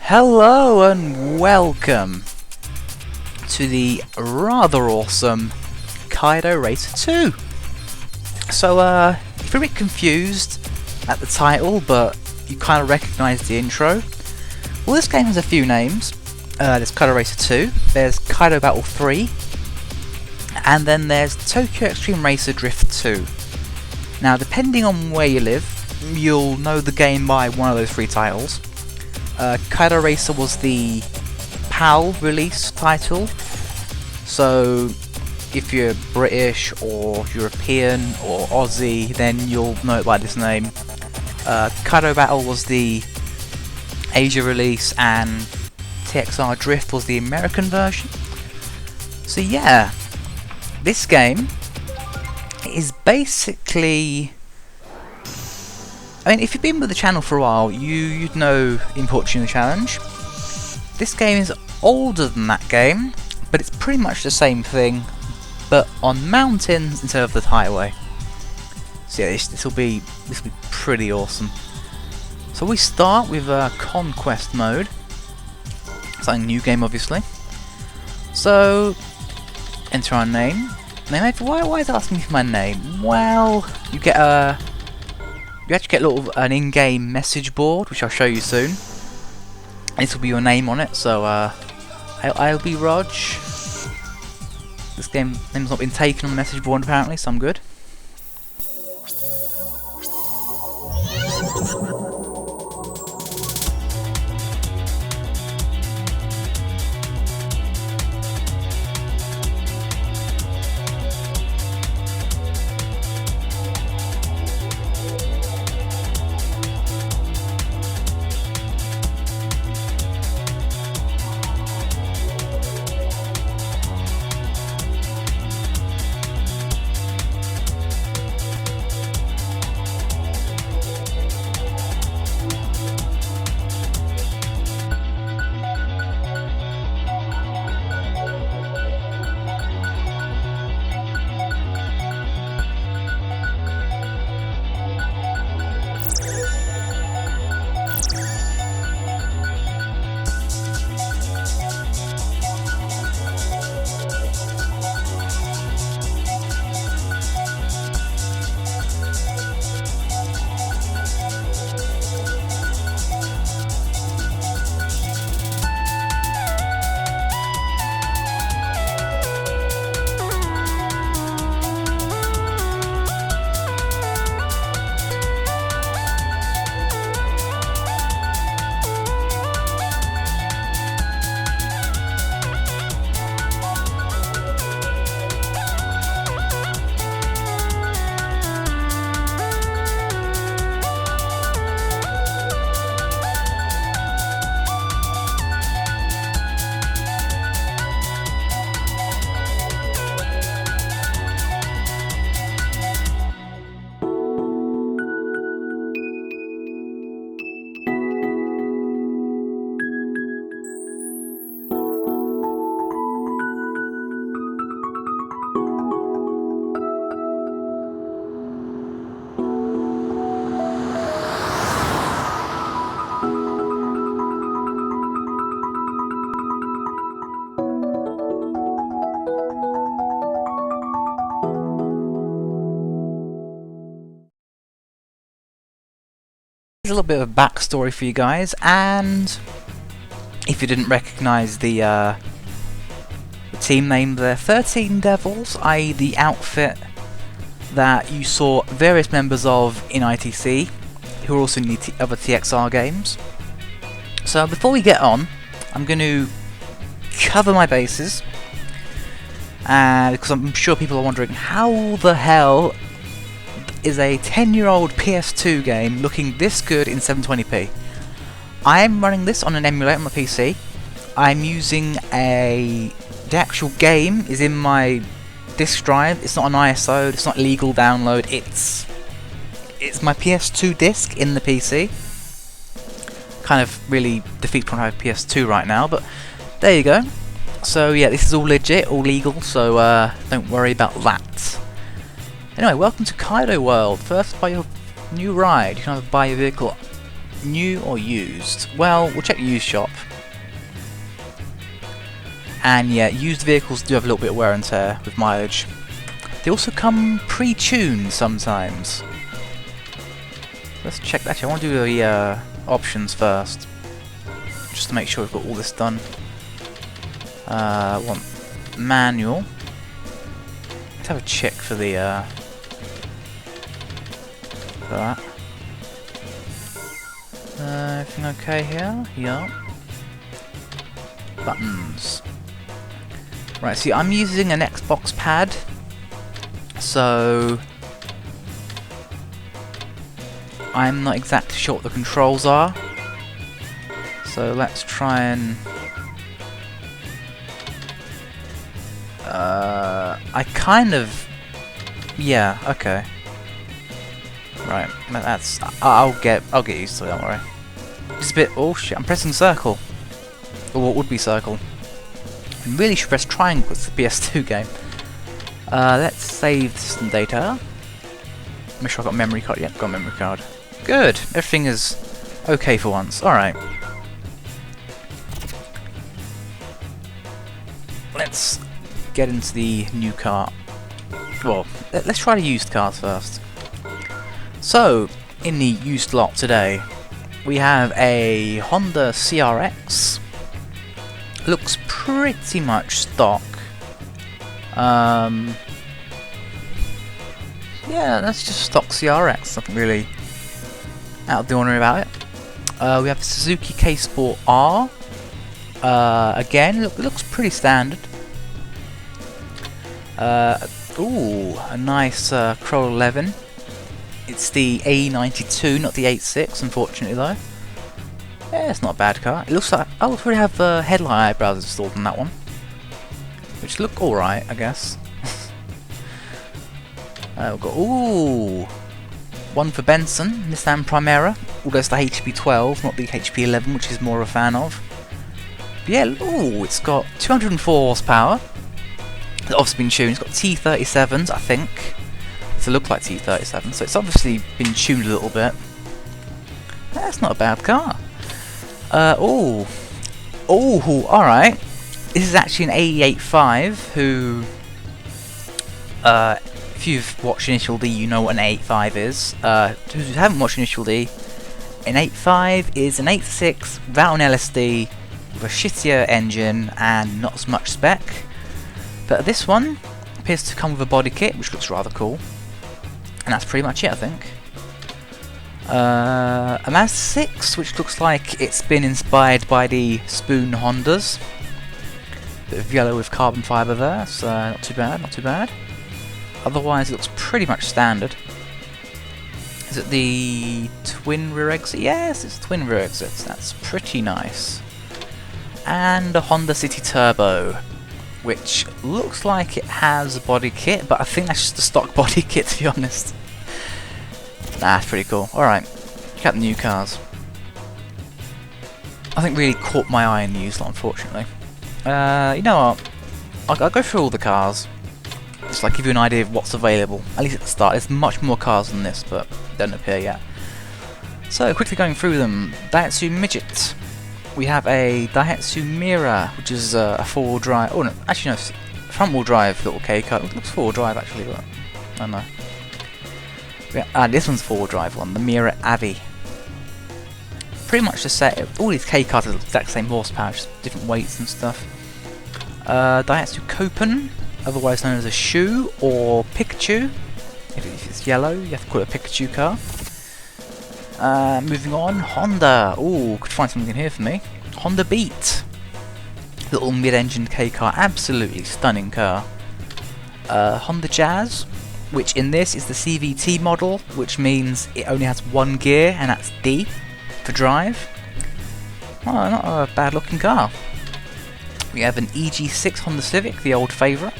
Hello and welcome to the rather awesome Kaido Racer 2. So if you're a bit confused at the title but you kind of recognise the intro, well, this game has a few names. There's Kaido Racer 2, there's Kaido Battle 3, and then there's Tokyo Xtreme Racer DRIFT 2. Now depending on where you live, you'll know the game by one of those three titles. Kaido Racer was the PAL release title, so if you're British or European or Aussie, then you'll know it by this name. Kaido Battle was the Asia release, and TXR Drift was the American version. So yeah, this game is basically... I mean, if you've been with the channel for a while, you'd know Importune Challenge. This game is older than that game, but it's pretty much the same thing, but on mountains instead of the highway. So yeah, this will be pretty awesome. So we start with Conquest mode. It's like a new game, obviously. So enter our name. Why is it asking me for my name? Well, you get a... You actually get an in-game message board, which I'll show you soon. And this will be your name on it, so I'll be Rog. This name's not been taken on the message board apparently, so I'm good. Here's a little bit of a backstory for you guys, and if you didn't recognise the team name there, 13 Devils, i.e. the outfit that you saw various members of in ITC, who are also in the other TXR games. So before we get on, I'm going to cover my bases, because I'm sure people are wondering, how the hell is a 10-year-old PS2 game looking this good in 720p? I'm running this on an emulator on my PC. I'm using the actual game is in my disk drive. It's not an ISO, it's not legal download, it's my PS2 disc in the PC. Kind of really defeats when I have PS2 right now, but there you go. So yeah, this is all legit, all legal, so don't worry about that. Anyway, welcome to Kaido World. First, buy your new ride. You can either buy your vehicle New or used? Well, we'll check the used shop. And yeah, used vehicles do have a little bit of wear and tear with mileage. They also come pre-tuned sometimes. Let's check. Actually, I want to do the options first, just to make sure we've got all this done. Want manual. Let's have a check for the for that. Everything okay here? Yeah. Buttons. Right. See, I'm using an Xbox pad, so I'm not exactly sure what the controls are. So let's try and I kind of, yeah, okay. Right, that's I'll get used to it, don't worry. Just a bit, oh shit, I'm pressing circle. Or what would be circle. I really should press triangle, it's the PS2 game. Let's save system data. Make sure I've got a memory card. Yep, got a memory card. Good, everything is okay for once. Alright. Let's get into the new car. Well, let's try the used cars first. So, in the used lot today, we have a Honda CRX. Looks pretty much stock. Yeah, that's just stock CRX. Nothing really out of the ordinary about it. We have the Suzuki K-Sport R. Again, it looks pretty standard. Ooh, a nice Corolla 11. It's the A92, not the 86, unfortunately though. Yeah, it's not a bad car. It looks like I would probably have headlight eyebrows installed on that one, which look alright, I guess. We've got one for Benson, Nissan Primera. Although it's the HP12, not the HP11, which he's more a fan of. But yeah, ooh, it's got 204 horsepower. It's obviously been tuned. It's got T37s, I think. To look like T37, so it's obviously been tuned a little bit. That's not a bad car. Alright. This is actually an AE85 who, if you've watched Initial D, you know what an A85 is. Who haven't watched Initial D, an 85 is an 86 without an LSD, with a shittier engine and not as much spec. But this one appears to come with a body kit, which looks rather cool. And that's pretty much it, I think. A Mazda 6, which looks like it's been inspired by the Spoon Hondas. Bit of yellow with carbon fibre there, so not too bad, not too bad. Otherwise, it looks pretty much standard. Is it the twin rear exit? Yes, it's twin rear exits. That's pretty nice. And a Honda City Turbo, which looks like it has a body kit, but I think that's just a stock body kit, to be honest. That's pretty cool. Alright, check out the new cars. I think really caught my eye in the used lot, unfortunately. You know what? I'll go through all the cars. Just like give you an idea of what's available. At least at the start. There's much more cars than this, but they don't appear yet. So, quickly going through them. Daihatsu Midget. We have a Daihatsu Mira, which is a 4-wheel drive. Oh no, actually no, front-wheel drive little K car. It looks 4-wheel drive actually, but I don't know. Yeah, this one's 4-wheel drive one, the Mira Avi. Pretty much the set. All these K cars are the exact same horsepower, just different weights and stuff. Daihatsu Kopen, otherwise known as a Shoe or Pikachu. If it's yellow, you have to call it a Pikachu car. Moving on, Honda. Ooh, could find something in here for me. Honda Beat. Little mid-engine K car, absolutely stunning car. Honda Jazz, which in this is the CVT model, which means it only has one gear, and that's D for drive. Oh, not a bad looking car. We have an EG6 Honda Civic, the old favourite.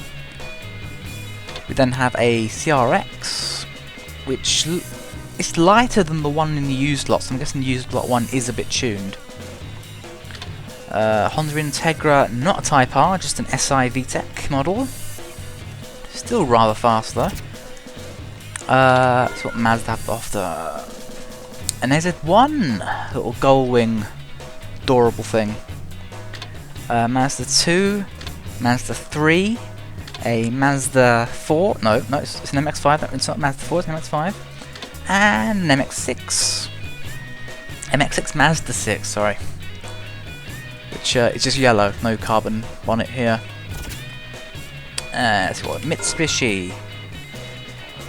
We then have a CRX, which it's lighter than the one in the used lot, so I'm guessing the used lot one is a bit tuned. Honda Integra, not a Type R, just an SI VTEC model. Still rather fast though. That's what Mazda have to offer. And there's one little gull wing, adorable thing. Mazda 2, Mazda 3, a Mazda 4. No, it's an MX-5. It's not Mazda 4. It's an MX-5, and an MX-6. MX-6 Mazda 6. Sorry. Which is just yellow, no carbon bonnet here. Let's see what Mitsubishi.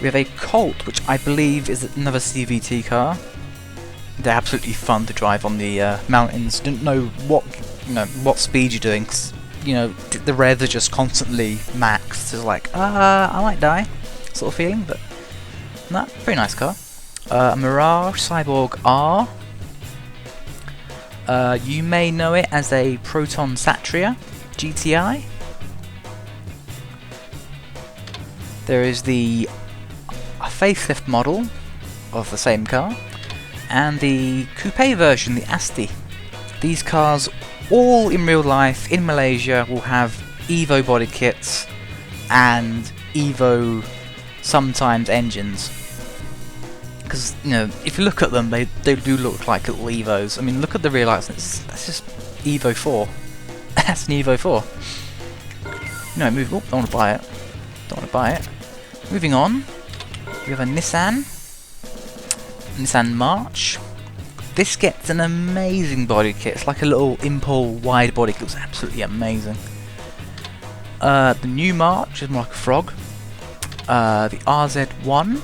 We have a Colt, which I believe is another CVT car. They're absolutely fun to drive on the mountains. Didn't know what speed you're doing, 'cause, the revs are just constantly maxed. It's like, I might die, sort of feeling. But no, very nice car. A Mirage Cyborg R. You may know it as a Proton Satria GTI. There is the facelift model of the same car, and the coupe version, the Asti. These cars, all in real life, in Malaysia, will have Evo body kits and Evo sometimes engines. Because, if you look at them, they do look like little Evos. I mean, look at the rear lights, that's just Evo 4. That's an Evo 4. Don't want to buy it. Don't want to buy it. Moving on, we have a Nissan March. This gets an amazing body kit. It's like a little Impul wide body kit. It looks absolutely amazing. The new March is more like a frog. The RZ1.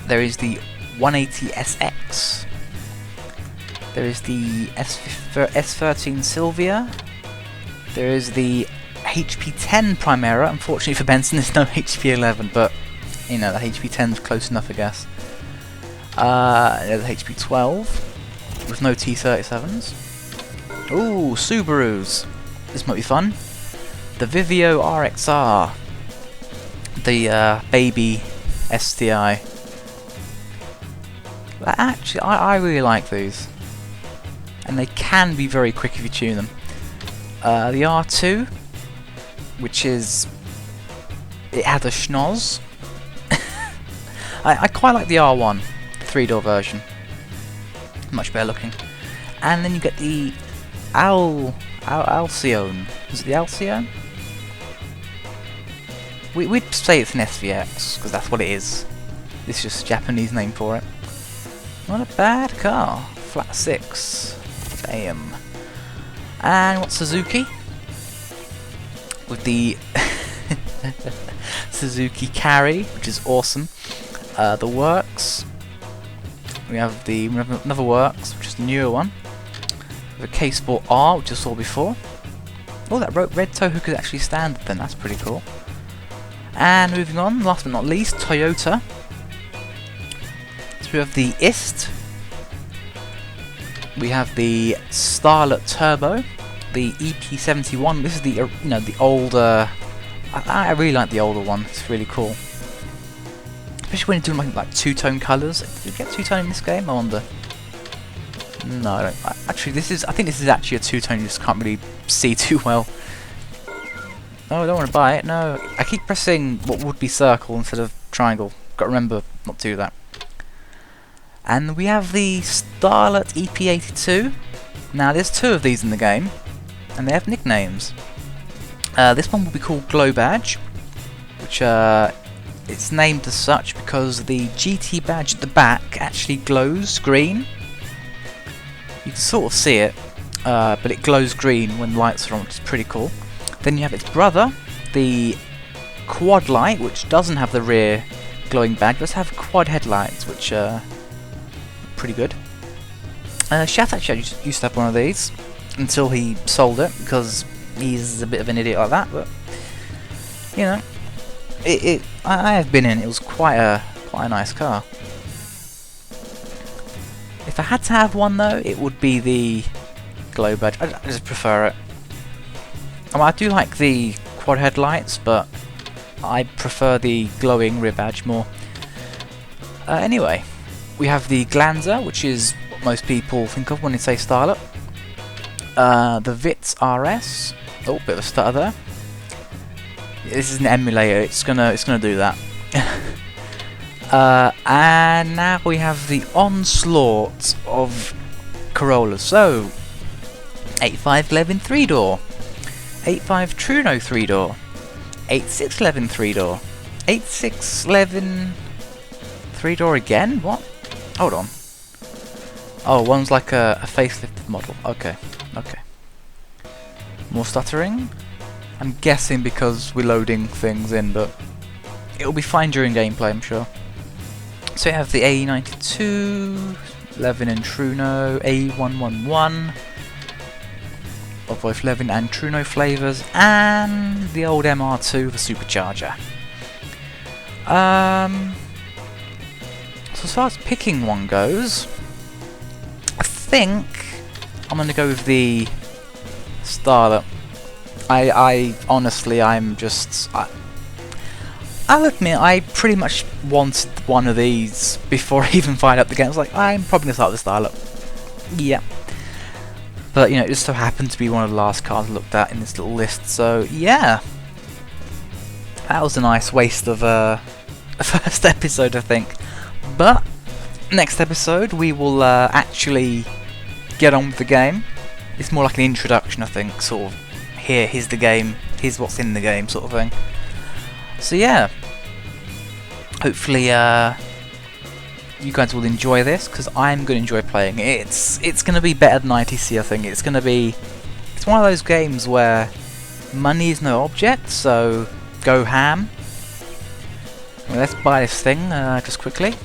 There is the 180SX. There is the S13 Sylvia. There is the HP10 Primera. Unfortunately for Benson, there's no HP11, but the HP10 is close enough, I guess. There's the HP12 with no T37s. Ooh, Subarus. This might be fun. The Vivio RXR. The baby STI. Actually, I really like these, and they can be very quick if you tune them. The R2, which it has a schnoz. I quite like the R1, the 3-door version, much better looking. And then you get the Alcyon. Is it the Alcyon? We'd say it's an SVX because that's what it is. This is just a Japanese name for it. Not a bad car. Flat 6. Damn. And what's Suzuki? With the Suzuki Carry, which is awesome. The Works. We have another Works, which is the newer one. The K-Sport R, which I saw before. Oh, that red tow hook is actually standard then. That's pretty cool. And moving on, last but not least, Toyota. So we have the IST, we have the Starlet Turbo, the EP71. This is the the older. I really like the older one. It's really cool, especially when you're doing like two-tone colours. Do you get two-tone in this game? I wonder. No, I don't. Actually, I think this is actually a two-tone. You just can't really see too well. No, I don't want to buy it. No, I keep pressing what would be circle instead of triangle. Got to remember not to do that. And we have the Starlet EP82. Now there's 2 of these in the game, and they have nicknames. This one will be called Glow Badge, which it's named as such because the GT badge at the back actually glows green. You can sort of see it, but it glows green when lights are on, which is pretty cool. Then you have its brother, the Quad Light, which doesn't have the rear glowing badge, but have quad headlights, which pretty good. Shat actually used to have one of these until he sold it because he's a bit of an idiot like that. But I have been in. It was quite a nice car. If I had to have one though, it would be the glow badge. I just prefer it. I mean, I do like the quad headlights, but I prefer the glowing rear badge more. Anyway. We have the Glanzer, which is what most people think of when they say Starlet. The Vitz RS. Oh, bit of a stutter there. This is an emulator. It's gonna do that. And now we have the onslaught of Corollas. So 8511 3-door, 85 Truno 3-door, 8611 3-door, 8611 3-door again? What? Hold on. Oh, one's like a facelifted model. Okay, okay. More stuttering? I'm guessing because we're loading things in, but it'll be fine during gameplay, I'm sure. So you have the A92, 11 and Truno, A111, of both Levin and Truno flavours, and the old MR2, the supercharger. So as far as picking one goes, I think I'm going to go with the Starlet. I honestly, I'll admit, I pretty much wanted one of these before I even fired up the game. I was like, I'm probably going to start with the Starlet. Yeah. But, you know, it just so happened to be one of the last cards I looked at in this little list, so yeah. That was a nice waste of a first episode, I think. But, next episode, we will actually get on with the game. It's more like an introduction, I think, sort of, here's the game, here's what's in the game, sort of thing. So yeah, hopefully you guys will enjoy this, because I'm going to enjoy playing it. It's going to be better than ITC, I think. It's one of those games where money is no object, so go ham. Well, let's buy this thing just quickly.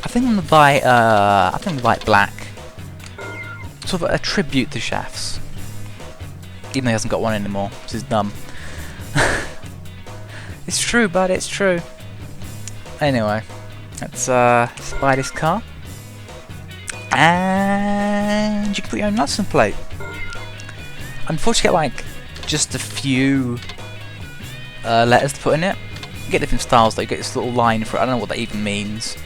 I think I'm going to buy it black. Sort of a tribute to Shafts. Even though he hasn't got one anymore, which is dumb. It's true, bud, it's true. Anyway, let's buy this car. And you can put your own license plate. Unfortunately, like just a few letters to put in it. You get different styles though, you get this little line for it. I don't know what that even means.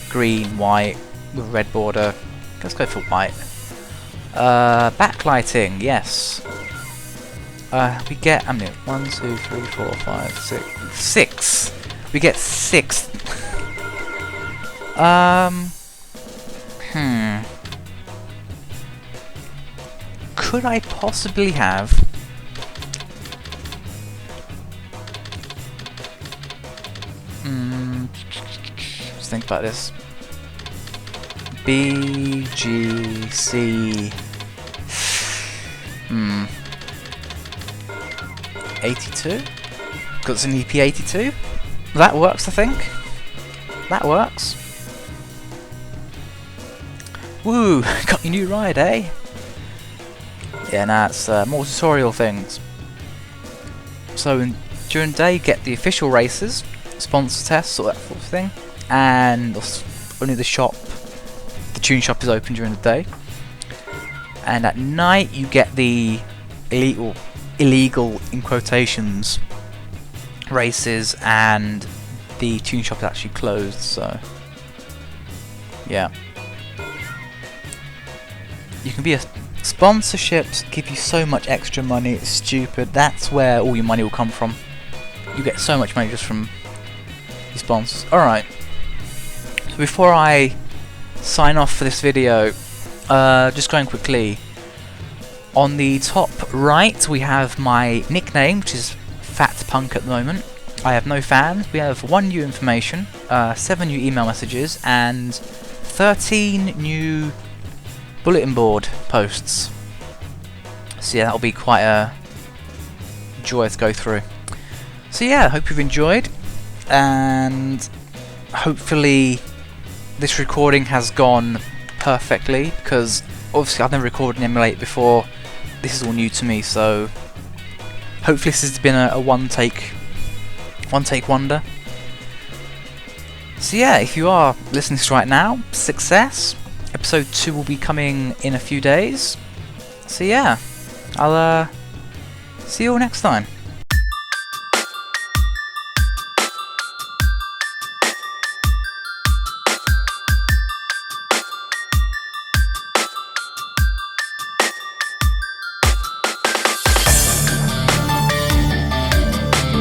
Green, white, with a red border. Let's go for white. Backlighting, yes. We get, how many? 1, 2, 3, 4, 5, 6. 6! We get 6. Could I possibly have... let's think about this. B, G, C... 82? Got it's an EP82? That works, I think. That works. Woo! Got your new ride, eh? Yeah, nah, it's more tutorial things. So during the day, get the official races, sponsor tests, all that sort of thing, and only the tune shop is open during the day. And at night, you get the illegal in quotations races, and the tune shop is actually closed, so yeah. You can be a sponsorships give you so much extra money, it's stupid. That's where all your money will come from. You get so much money just from your sponsors. Alright, so before I sign off for this video, just going quickly, on the top right we have my nickname, which is Fat Punk at the moment. I have no fans. We have 1 new information, 7 new email messages, and 13 new bulletin board posts. So yeah, that'll be quite a joy to go through. So yeah, hope you've enjoyed, and hopefully this recording has gone perfectly, because obviously I've never recorded an emulator before. This is all new to me, so hopefully this has been a one take wonder. So yeah, if you are listening to this right now, success. Episode 2 will be coming in a few days. So yeah, I'll see you all next time.